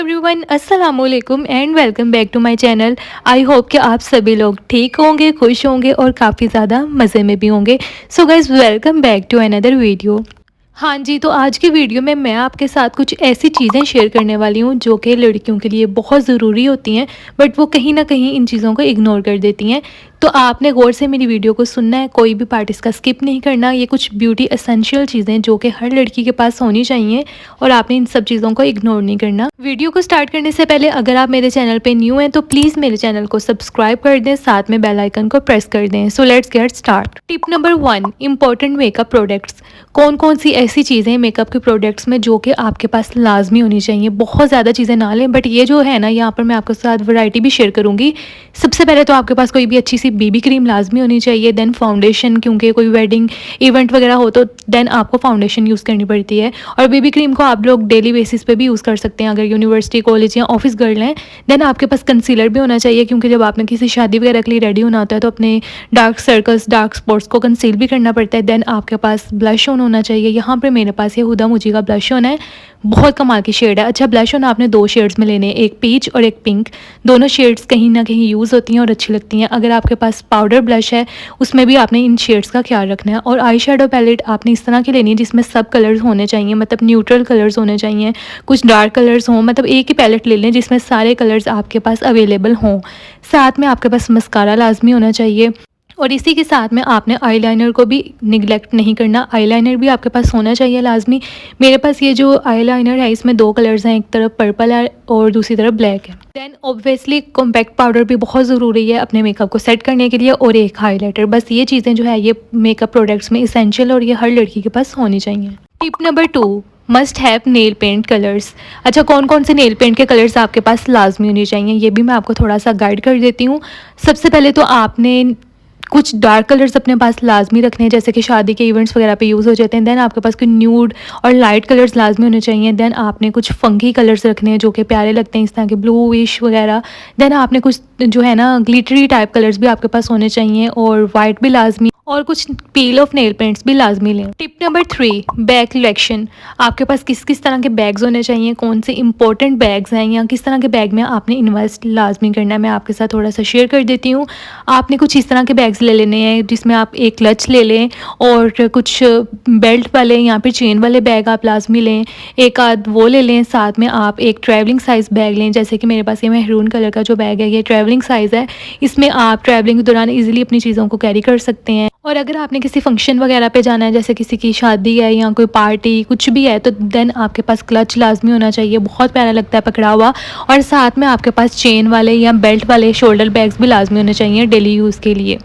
Everyone अस्सलाम वालेकुम and welcome back to my channel. I hope कि आप सभी लोग ठीक होंगे, खुश होंगे और काफ़ी ज़्यादा मज़े में भी होंगे। So guys welcome back to another video. हाँ जी, तो आज की वीडियो में मैं आपके साथ कुछ ऐसी चीज़ें शेयर करने वाली हूँ जो कि लड़कियों के लिए बहुत ज़रूरी होती हैं, बट वो कहीं ना कहीं इन चीज़ों को इग्नोर कर देती हैं। तो आपने गौर से मेरी वीडियो को सुनना है, कोई भी पार्ट इसका स्किप नहीं करना। ये कुछ ब्यूटी एसेंशियल चीज़ें जो कि हर लड़की के पास होनी चाहिए और आपने इन सब चीज़ों को इग्नोर नहीं करना। वीडियो को स्टार्ट करने से पहले अगर आप मेरे चैनल पे न्यू हैं तो प्लीज़ मेरे चैनल को सब्सक्राइब कर दें, साथ में बेल आइकन को प्रेस कर दें। So let's get start. Tip number 1, important makeup products. कौन कौन सी ऐसी चीज़ें मेकअप के प्रोडक्ट्स में जो कि आपके पास लाजमी होनी चाहिए। बहुत ज़्यादा चीज़ें ना लें, बट ये जो है ना, यहाँ पर मैं आपके साथ वैरायटी भी शेयर करूँगी। सबसे पहले तो आपके पास कोई भी अच्छी सी बीबी क्रीम लाजमी होनी चाहिए। देन फाउंडेशन, क्योंकि कोई वेडिंग इवेंट वगैरह हो तो देन आपको फाउंडेशन यूज़ करनी पड़ती है। और बेबी क्रीम को आप लोग डेली बेसिस पे भी यूज़ कर सकते हैं। अगर यूनिवर्सिटी, कॉलेज या ऑफिस गर्ल हैं, देन आपके पास कंसीलर भी होना चाहिए, क्योंकि जब आपने किसी शादी वगैरह के लिए रेडी होना होता है तो अपने डार्क सर्कल्स, डार्क स्पॉट्स को कंसील भी करना पड़ता है। देन आपके पास ब्लश ऑन होना चाहिए। यहाँ पर मेरे पास ये हुदा मुझी का ब्लश ऑन है, बहुत कमाल की शेड है। अच्छा, ब्लश ऑन आपने 2 शेड्स में लेने हैं, एक पीच और एक पिंक। दोनों शेड्स कहीं ना कहीं यूज़ होती हैं और अच्छी लगती हैं। अगर आपके पास पाउडर ब्लश है उसमें भी आपने इन शेड्स का ख्याल रखना है। और आई शेडो पैलेट आपने इस तरह की लेनी है जिसमें सब कलर्स होने चाहिए, मतलब न्यूट्रल कलर्स होने चाहिए, कुछ डार्क कलर्स हों। मतलब एक ही पैलेट ले लें जिसमें सारे कलर्स आपके पास अवेलेबल हों। साथ में आपके पास मस्कारा लाजमी होना चाहिए। और इसी के साथ में आपने आईलाइनर को भी निगलेक्ट नहीं करना। आईलाइनर भी आपके पास होना चाहिए लाजमी। मेरे पास ये जो आईलाइनर है इसमें 2 कलर्स हैं, एक तरफ पर्पल है और दूसरी तरफ ब्लैक है। देन ऑब्वियसली कॉम्पैक्ट पाउडर भी बहुत ज़रूरी है अपने मेकअप को सेट करने के लिए, और एक हाईलाइटर। बस ये चीज़ें जो है ये मेकअप प्रोडक्ट्स में इसेंशियल और ये हर लड़की के पास होनी चाहिए। Tip number 2, must have nail paint colours. अच्छा, कौन कौन से नेल पेंट के कलर्स आपके पास लाजमी होने चाहिए ये भी मैं आपको थोड़ा सा गाइड कर देती हूँ। सबसे पहले तो आपने कुछ डार्क कलर्स अपने पास लाजमी रखने हैं, जैसे कि शादी के इवेंट्स वगैरह पे यूज़ हो जाते हैं। देन आपके पास कोई न्यूड और लाइट कलर्स लाजमी होने चाहिए। देन आपने कुछ फंकी कलर्स रखने हैं जो कि प्यारे लगते हैं, इस तरह के ब्लूइश वगैरह। देन आपने कुछ जो है ना ग्लिटरी टाइप कलर्स भी आपके पास होने चाहिए, और वाइट भी लाजमी, और कुछ पील ऑफ नेल पेंट्स भी लाजमी लें। Tip number 3, bag collection. आपके पास किस किस तरह के बैग्स होने चाहिए, कौन से इंपॉर्टेंट बैग्स हैं या किस तरह के बैग में आपने इन्वेस्ट लाजमी करना है, मैं आपके साथ थोड़ा सा शेयर कर देती हूँ। आपने कुछ इस तरह के बैग्स ले लेने हैं जिसमें आप एक क्लच ले लें, और कुछ बेल्ट वाले या फिर चेन वाले बैग आप लाजमी लें। एक आध वो ले लें। साथ में आप एक ट्रैवलिंग साइज़ बैग लें, जैसे कि मेरे पास ये महरून कलर का जो बैग है ये ट्रैवलिंग साइज़ है। इसमें आप ट्रैवलिंग के दौरान ईजिली अपनी चीज़ों को कैरी कर सकते हैं। और अगर आपने किसी फंक्शन वगैरह पे जाना है, जैसे किसी की शादी है या कोई पार्टी कुछ भी है, तो देन आपके पास क्लच लाजमी होना चाहिए, बहुत प्यारा लगता है पकड़ा हुआ। और साथ में आपके पास चेन वाले या बेल्ट वाले शोल्डर बैग्स भी लाजमी होने चाहिए डेली यूज़ के लिए।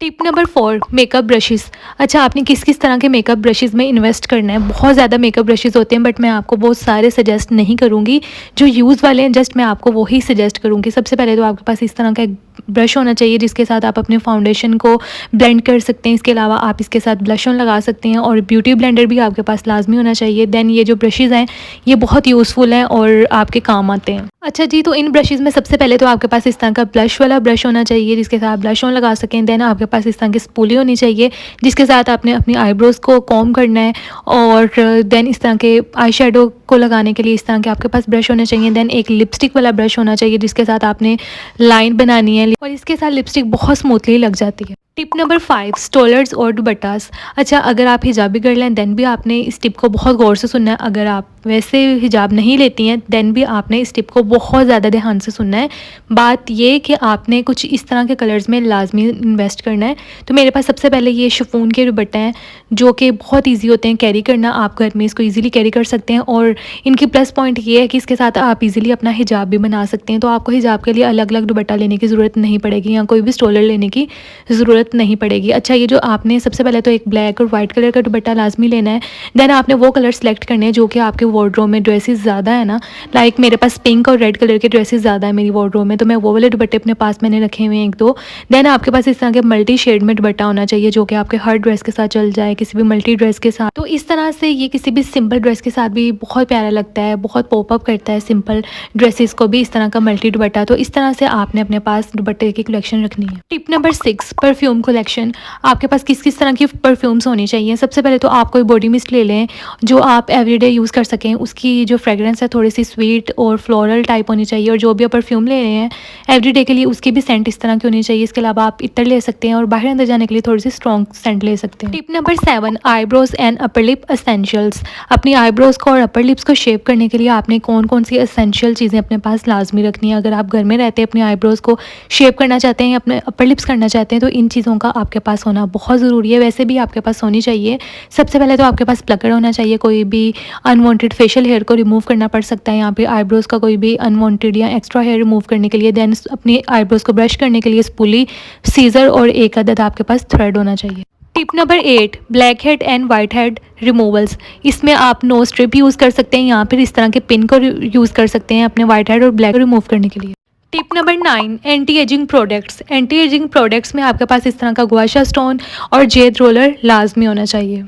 Tip number 4, makeup brushes. अच्छा, आपने किस किस तरह के मेकअप ब्रशेस में इन्वेस्ट करना है। बहुत ज़्यादा मेकअप ब्रशेस होते हैं, बट मैं आपको बहुत सारे सजेस्ट नहीं करूँगी। जो यूज़ वाले हैं जस्ट मैं आपको वही सजेस्ट करूँगी। सबसे पहले तो आपके पास इस तरह का एक ब्रश होना चाहिए जिसके साथ आप अपने फाउंडेशन को ब्लेंड कर सकते हैं। इसके अलावा आप इसके साथ ब्लश ऑन लगा सकते हैं, और ब्यूटी ब्लेंडर भी आपके पास लाजमी होना चाहिए। देन ये जो ब्रशेज़ हैं ये बहुत यूज़फुल हैं और आपके काम आते हैं। अच्छा जी, तो इन ब्रशेज़ में सबसे पहले तो आपके पास इस तरह का ब्लश वाला ब्रश होना चाहिए जिसके साथ ब्लश ऑन लगा सकें। देन आपके पास इस तरह की स्पूली होनी चाहिए जिसके साथ आपने अपनी आईब्रोज़ को कॉम करना है। और देन इस तरह के आई शेडो को लगाने के लिए इस तरह के आपके पास ब्रश होने चाहिए। देन एक लिपस्टिक वाला ब्रश होना चाहिए जिसके साथ आपने लाइन बनानी है, और इसके साथ लिपस्टिक बहुत स्मूथली लग जाती है। टिप नंबर 5, स्टोलर्स और दुपट्टास। अच्छा, अगर आप हिजाबी गर्ल हैं देन भी आपने इस टिप को बहुत गौर से सुनना है। अगर आप वैसे हिजाब नहीं लेती हैं देन भी आपने इस टिप को बहुत ज़्यादा ध्यान से सुनना है। बात ये कि आपने कुछ इस तरह के कलर्स में लाजमी इन्वेस्ट करना है। तो मेरे पास सबसे पहले ये शिफॉन के दुपट्टे हैं जो कि बहुत ईजी होते हैं कैरी करना। आप घर में इसको ईजिली कैरी कर सकते हैं, और इनकी प्लस पॉइंट ये है कि इसके साथ आप ईजिली अपना हिजाब भी बना सकते हैं। तो आपको हिजाब के लिए अलग अलग दुपट्टा लेने की ज़रूरत नहीं पड़ेगी, या कोई भी स्टोलर लेने की ज़रूरत नहीं पड़ेगी। अच्छा, ये जो आपने सबसे पहले तो एक ब्लैक और वाइट कलर का दुपट्टा लाजमी लेना है। देन आपने वो कलर सेलेक्ट करने हैं जो कि आपके वार्डरोब में ड्रेसेस ज़्यादा है ना, लाइक मेरे पास पिंक और रेड कलर के ड्रेसेस ज़्यादा है मेरी वार्डरोब में, तो मैं वो वाले दुपट्टे अपने पास मैंने रखे हुए हैं 1-2। देन आपके पास इस तरह के मल्टी शेड में दुपट्टा होना चाहिए जो कि आपके हर ड्रेस के साथ चल जाए, किसी भी मल्टी ड्रेस के साथ। तो इस तरह से ये किसी भी सिंपल ड्रेस के साथ भी बहुत प्यारा लगता है, बहुत पॉप अप करता है सिंपल ड्रेसेस को भी इस तरह का मल्टी दुपट्टा। तो इस तरह से आपने अपने पास दुपट्टे की कलेक्शन रखनी है। Tip number 6, perfume collection. आपके पास किस तरह की परफ्यूम्स होनी चाहिए। सबसे पहले तो आप कोई बॉडी मिस्ट ले लें जो आप एवरीडे यूज़ कर सकें। सकें, उसकी जो फ्रेगरेंस है थोड़ी सी स्वीट और फ्लोरल टाइप होनी चाहिए। और जो भी आप परफ्यूम ले रहे हैं एवरीडे के लिए उसकी भी सेंट इस तरह की होनी चाहिए। इसके अलावा आप इत्र ले सकते हैं और बाहर अंदर जाने के लिए थोड़ी सी स्ट्रॉन्ग सेंट ले सकते हैं। Tip number 7, eyebrows and upper lip essentials. अपनी आईब्रोज को और अपर लिप्स को शेप करने के लिए आपने कौन कौन सी एसेंशियल चीज़ें अपने पास लाजमी रखनी है। अगर आप घर में रहते हैं अपनी आईब्रोज को शेप करना चाहते हैं, अपने अपर लिप्स करना चाहते हैं, तो इन चीज़ों का आपके पास होना बहुत ज़रूरी है। वैसे भी आपके पास होनी चाहिए। सबसे पहले तो आपके पास प्लकर होना चाहिए। कोई भी अनवांटेड फेशियल हेयर को रिमूव करना पड़ सकता है यहाँ पे, आईब्रोज का कोई भी अनवांटेड या एक्स्ट्रा हेयर रिमूव करने के लिए। देन अपनी आईब्रोज को ब्रश करने के लिए स्पूली, सीजर और एक अदद आपके पास थ्रेड होना चाहिए। Tip number 8, black head and white head removals. इसमें आप नो स्ट्रिप यूज़ कर सकते हैं, यहाँ पर इस तरह के पिन को यूज़ कर सकते हैं अपने वाइट हेड और ब्लैक रिमूव करने के लिए। Tip number 9, anti ageing products. Anti ageing products में आपके पास इस तरह का गुआशा स्टोन और जेड रोलर लाजमी होना चाहिए।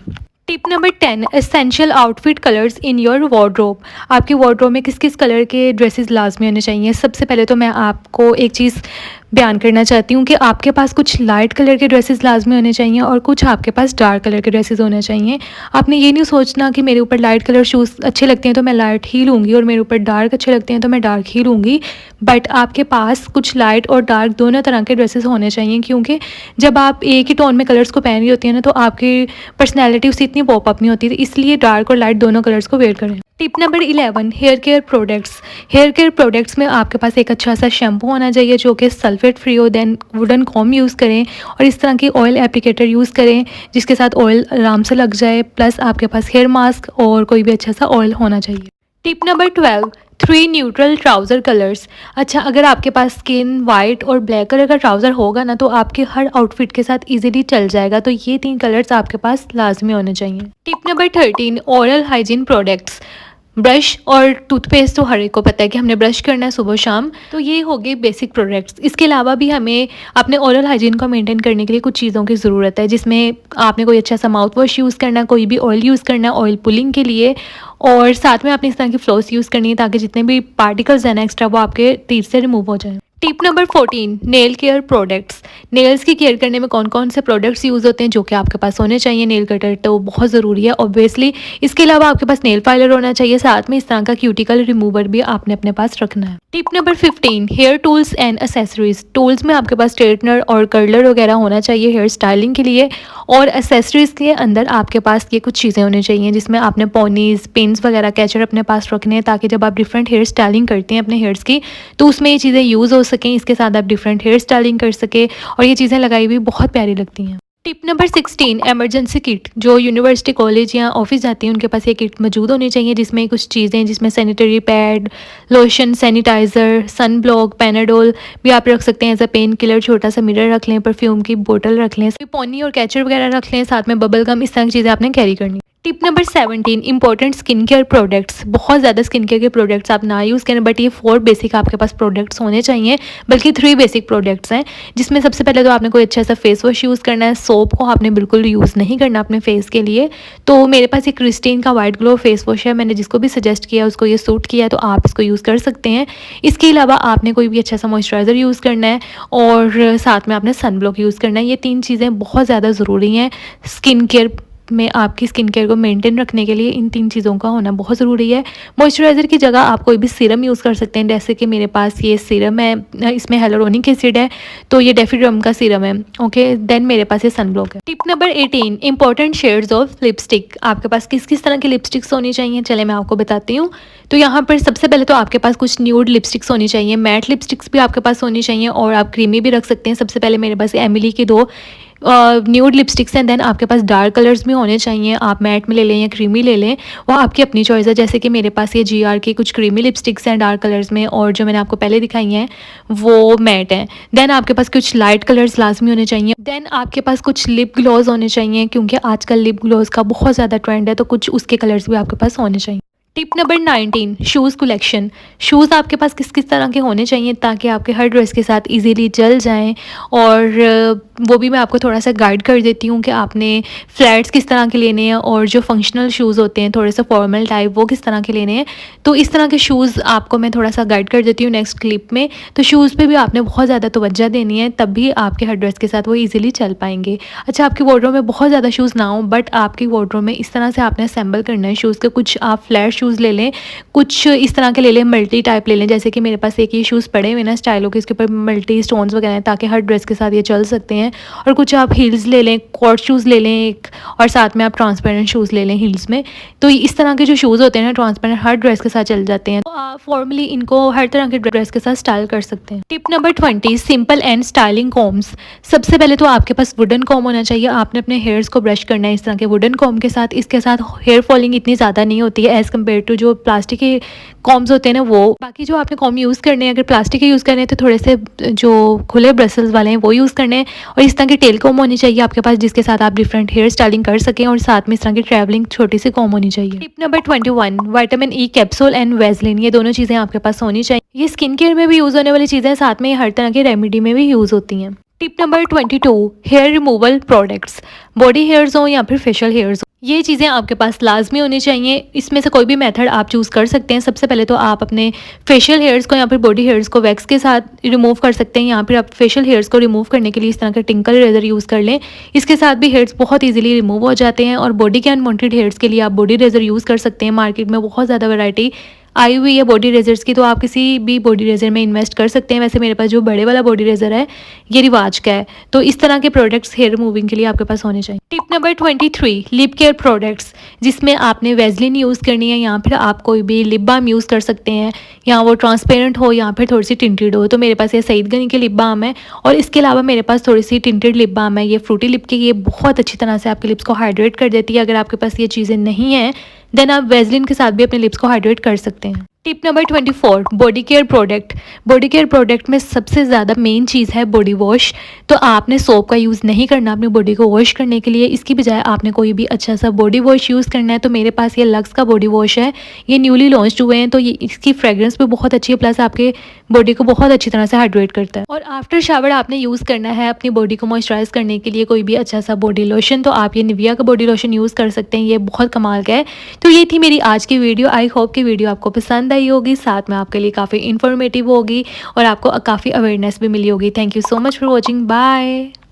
Tip number 10, essential outfit colours in your wardrobe. आपकी वार्डरोब में किस किस कलर के ड्रेसेस लाजमी होने चाहिए। सबसे पहले तो मैं आपको एक चीज़ बयान करना चाहती हूँ कि आपके पास कुछ लाइट कलर के ड्रेसेस लाजमी होने चाहिए और कुछ आपके पास डार्क कलर के ड्रेसेस होने चाहिए। आपने ये नहीं सोचना कि मेरे ऊपर लाइट कलर शूज़ अच्छे लगते हैं तो मैं लाइट ही लूँगी और मेरे ऊपर डार्क अच्छे लगते हैं तो मैं डार्क ही लूँगी। बट आपके पास कुछ लाइट और डार्क दोनों तरह के ड्रेसेस होने चाहिए, क्योंकि जब आप एक ही टोन में कलर्स को पहन रही होती है ना तो आपकी पर्सनैलिटी उससे इतनी पॉप अप नहीं होती, तो इसलिए डार्क और लाइट दोनों कलर्स को वेयर करें। Tip number 11, hair care products. Hair care products में आपके पास एक अच्छा सा शैम्पू होना चाहिए जो कि सल्फेट फ्री हो। देन वुडन कॉम यूज़ करें और इस तरह की ऑयल एप्लीकेटर यूज़ करें जिसके साथ ऑयल आराम से लग जाए। प्लस आपके पास हेयर मास्क और कोई भी अच्छा सा ऑयल होना चाहिए। Tip number 12, 3 neutral trouser colours. अच्छा, अगर आपके पास स्किन वाइट और ब्लैक कलर का ट्राउज़र होगा ना तो आपके हर आउटफिट के साथ इजीली चल जाएगा। तो ये 3 कलर्स आपके पास लाजमी होने चाहिए। Tip number 13, oral hygiene products. Brush और टूथपेस्ट तो हर एक को पता है कि हमने ब्रश करना है सुबह शाम, तो ये हो गए बेसिक प्रोडक्ट्स। इसके अलावा भी हमें अपने ओरल हाइजीन को मेंटेन करने के लिए कुछ चीज़ों की ज़रूरत है, जिसमें आपने कोई अच्छा सा माउथ वॉश यूज़ करना है, कोई भी ऑयल यूज़ करना है ऑयल पुलिंग के लिए, और साथ में आपने इस तरह की फ्लॉस यूज़ करनी है ताकि जितने भी पार्टिकल्स हैं ना एक्स्ट्रा वो आपके टीथ से रिमूव हो जाए। Tip number 14, nail care products. Nails की केयर करने में कौन कौन से प्रोडक्ट्स यूज़ होते हैं जो कि आपके पास होने चाहिए। नेल कटर तो बहुत ज़रूरी है ऑब्वियसली। इसके अलावा आपके पास नेल फाइलर होना चाहिए, साथ में इस तरह का क्यूटिकल रिमूवर भी आपने अपने पास रखना है। Tip number 15, hair tools and accessories. Tools में आपके पास स्ट्रेटनर और कर्लर वगैरह होना चाहिए हेयर स्टाइलिंग के लिए, और एसेसरीज के अंदर आपके पास ये कुछ चीज़ें होनी चाहिए जिसमें आपने पोनीज, पिन्स वगैरह, कैचर अपने पास रखने हैं ताकि जब आप डिफरेंट हेयर स्टाइलिंग करते हैं अपने हेयर्स की तो उसमें ये चीज़ें यूज़ हो सकें, इसके साथ आप डिफरेंट हेयर स्टाइलिंग कर सके और ये चीज़ें लगाई हुई बहुत प्यारी लगती हैं। Tip number 16, emergency kit. जो यूनिवर्सिटी, कॉलेज या ऑफिस जाती हैं उनके पास ये किट मौजूद होनी चाहिए जिसमें कुछ चीज़ें, जिसमें sanitary pad, lotion, sanitiser, sun block, Panadol भी आप रख सकते हैं एज अ पेन किलर। छोटा सा मिरर रख लें, परफ्यूम की बोतल रख लें, पोनी और कैचर वगैरह रख लें, साथ में बबल गम, इस तरह की चीज़ें आपने कैरी करनी। Tip number 17, important skin care products. बहुत ज़्यादा स्किन केयर के प्रोडक्ट्स आप ना यूज़ करें, बट ये 4 बेसिक आपके पास प्रोडक्ट्स होने चाहिए, बल्कि 3 बेसिक प्रोडक्ट्स हैं जिसमें सबसे पहले तो आपने कोई अच्छा सा फेस वॉश यूज़ करना है। सोप को आपने बिल्कुल यूज़ नहीं करना अपने फेस के लिए। तो मेरे पास एक क्रिस्टीन का वाइट ग्लो फेस वॉश है, मैंने जिसको भी सजेस्ट किया उसको ये सूट किया, तो आप इसको यूज़ कर सकते हैं। इसके अलावा आपने कोई भी अच्छा सा मॉइस्चराइज़र यूज़ करना है और साथ में आपने सन ब्लॉक यूज़ करना है। ये 3 चीज़ें बहुत ज़्यादा ज़रूरी हैं स्किन केयर में। आपकी स्किन केयर को मेंटेन रखने के लिए इन 3 चीज़ों का होना बहुत ज़रूरी है। मॉइस्चराइज़र की जगह आप कोई भी सीरम यूज़ कर सकते हैं, जैसे कि मेरे पास ये सीरम है, इसमें हेलोरोनिक एसिड है, तो ये डेफिड्रम का सीरम है। ओके, देन मेरे पास ये सन ब्लॉक है। Tip number 18, important shades of lipstick. आपके पास किस किस तरह की लिपस्टिक्स होनी चाहिए, चले मैं आपको बताती हूँ। तो यहाँ पर सबसे पहले तो आपके पास कुछ न्यूड लिपस्टिक्स होनी चाहिए, मैट लिपस्टिक्स भी आपके पास होनी चाहिए, और आप क्रीमी भी रख सकते हैं। सबसे पहले मेरे पास एमिली की 2 न्यूड लिपस्टिक्स हैं। देन आपके पास डार्क कलर्स भी होने चाहिए, आप मैट में ले लें या क्रीमी ले लें, वो आपकी अपनी चॉइस है। जैसे कि मेरे पास ये GR की कुछ क्रीमी लिपस्टिक्स हैं डार्क कलर्स में, और जो मैंने आपको पहले दिखाई हैं वो मैट हैं। देन आपके पास कुछ लाइट कलर्स लाजमी होने चाहिए। देन आपके पास कुछ लिप ग्लॉस होने चाहिए, क्योंकि आजकल लिप ग्लॉस का बहुत ज़्यादा ट्रेंड है, तो कुछ उसके कलर्स भी आपके पास होने चाहिए। Tip number 19, shoes collection. Shoes आपके पास किस किस तरह के होने चाहिए ताकि आपके हर ड्रेस के साथ इजीली चल जाएं, और वो भी मैं आपको थोड़ा सा गाइड कर देती हूँ कि आपने फ्लैट्स किस तरह के लेने हैं और जो फंक्शनल शूज़ होते हैं थोड़े से फॉर्मल टाइप वो किस तरह के लेने हैं। तो इस तरह के शूज़ आपको मैं थोड़ा सा गाइड कर देती हूँ नेक्स्ट क्लिप में। तो शूज़ पे भी आपने बहुत ज़्यादा तवज्जो देनी है, तब भी आपके हर ड्रेस के साथ वो ईजिली चल पाएंगे। अच्छा, आपकी वार्डरोब में बहुत ज़्यादा शूज़ ना हो, बट आपकी वार्डरोब में इस तरह से आपने असेंबल करना है शूज़ के। कुछ आप फ्लैट शूज़ ले लें, कुछ इस तरह के ले लें, मल्टी टाइप ले लें। जैसे कि मेरे पास एक ये शूज़ पड़े हुए ना स्टाइलो के, इसके ऊपर मल्टी स्टोन्स वगैरह हैं ताकि हर ड्रेस के साथ ये चल सकते हैं। और कुछ आप हील्स ले लें, कॉर्ड शूज़ ले लें एक, और साथ में आप ट्रांसपेरेंट शूज़ ले लें हील्स में। तो इस तरह के जो शूज़ होते हैं ना ट्रांसपेरेंट, हर ड्रेस के साथ चल जाते हैं। तो आप फॉर्मली इनको हर तरह के ड्रेस के साथ स्टाइल कर सकते हैं। Tip number 20, simple and styling combs. सबसे पहले तो आपके पास वुडन कॉम होना चाहिए। आपने अपने हेयर्स को ब्रश करना है इस तरह के वुडन कॉम के साथ। इसके साथ हेयर फॉलिंग इतनी ज़्यादा नहीं होती है एज़ कम्पेयर टू जो प्लास्टिक के कॉम्स होते हैं ना वो। बाकी जो आपने कॉम यूज़ करने हैं, अगर प्लास्टिक के यूज़ करने हैं तो थोड़े से जो खुले ब्रसल्स वाले हैं वो यूज़ करने हैं। और इस तरह की टेल कॉम होनी चाहिए आपके पास, जिसके साथ आप डिफरेंट हेयर स्टाइलिंग कर सकें। और साथ में इस तरह की ट्रैवलिंग छोटी सी कॉम होनी चाहिए। Tip number 21, vitamin E capsule and Vaseline. ये दोनों चीज़ें आपके पास होनी चाहिए। ये स्किन केयर में भी यूज़ होने वाली चीज़ें, साथ में हर तरह के रेमेडी में भी यूज़ होती हैं। Tip number 22, hair removal products. Body hairs हो या फिर फेशियल हेयर्स हो, ये चीज़ें आपके पास लाजमी होनी चाहिए। इसमें से कोई भी मेथड आप चूज़ कर सकते हैं। सबसे पहले तो आप अपने फेशियल हेयर्स को या फिर बॉडी हेयर्स को वैक्स के साथ रिमूव कर सकते हैं, या फिर आप फेशियल हेयर्स को रिमूव करने के लिए इस तरह का टिंकल रेजर यूज़ कर लें। इसके साथ भी हेयर्स बहुत ईजिली रिमूव हो जाते हैं। और बॉडी के अनवांटेड हेयर्स के लिए आप बॉडी रेजर यूज़ कर सकते हैं। मार्केट में बहुत ज़्यादा वैरायटी आई हुई है बॉडी रेजर्स की, तो आप किसी भी बॉडी रेजर में इन्वेस्ट कर सकते हैं। वैसे मेरे पास जो बड़े वाला बॉडी रेजर है ये रिवाज का है। तो इस तरह के प्रोडक्ट्स हेयर रिमूविंग के लिए आपके पास होने चाहिए। Tip number 23, lip care products, जिसमें आपने वेज़लिन यूज़ करनी है, या फिर आप कोई भी लिप बाम यूज़ कर सकते हैं, या वो ट्रांसपेरेंट हो या फिर थोड़ी सी टिंटेड हो। तो मेरे पास ये सईद गनी की लिप बाम है, और इसके अलावा मेरे पास थोड़ी सी टिंटेड लिप बाम है, ये फ्रूटी लिप की। ये बहुत अच्छी तरह से आपके लिप्स को हाइड्रेट कर देती है। अगर आपके पास ये चीज़ें नहीं हैं देन आप वेज़लिन के साथ भी अपने लिप्स को हाइड्रेट कर सकते हैं। Tip number 24, body care product. Body care product में सबसे ज़्यादा मेन चीज़ है बॉडी वॉश। तो आपने सोप का यूज़ नहीं करना अपनी बॉडी को वॉश करने के लिए। इसकी बजाय आपने कोई भी अच्छा सा बॉडी वॉश यूज़ करना है। तो मेरे पास ये लक्स का बॉडी वॉश है, ये न्यूली लॉन्च हुए हैं। तो ये इसकी फ्रेगरेंस भी बहुत अच्छी है, प्लस आपके बॉडी को बहुत अच्छी तरह से हाइड्रेट करता है। और आफ्टर शावर आपने यूज़ करना है अपनी बॉडी को मॉइस्चराइज करने के लिए कोई भी अच्छा सा बॉडी लोशन। तो आप ये निविया का बॉडी लोशन यूज़ कर सकते हैं, ये बहुत कमाल का है। तो ये थी मेरी आज की वीडियो। आई होप कि वीडियो आपको पसंद आई होगी, साथ में आपके लिए काफ़ी इन्फॉर्मेटिव होगी और आपको काफ़ी अवेयरनेस भी मिली होगी। Thank you so much for watching. Bye.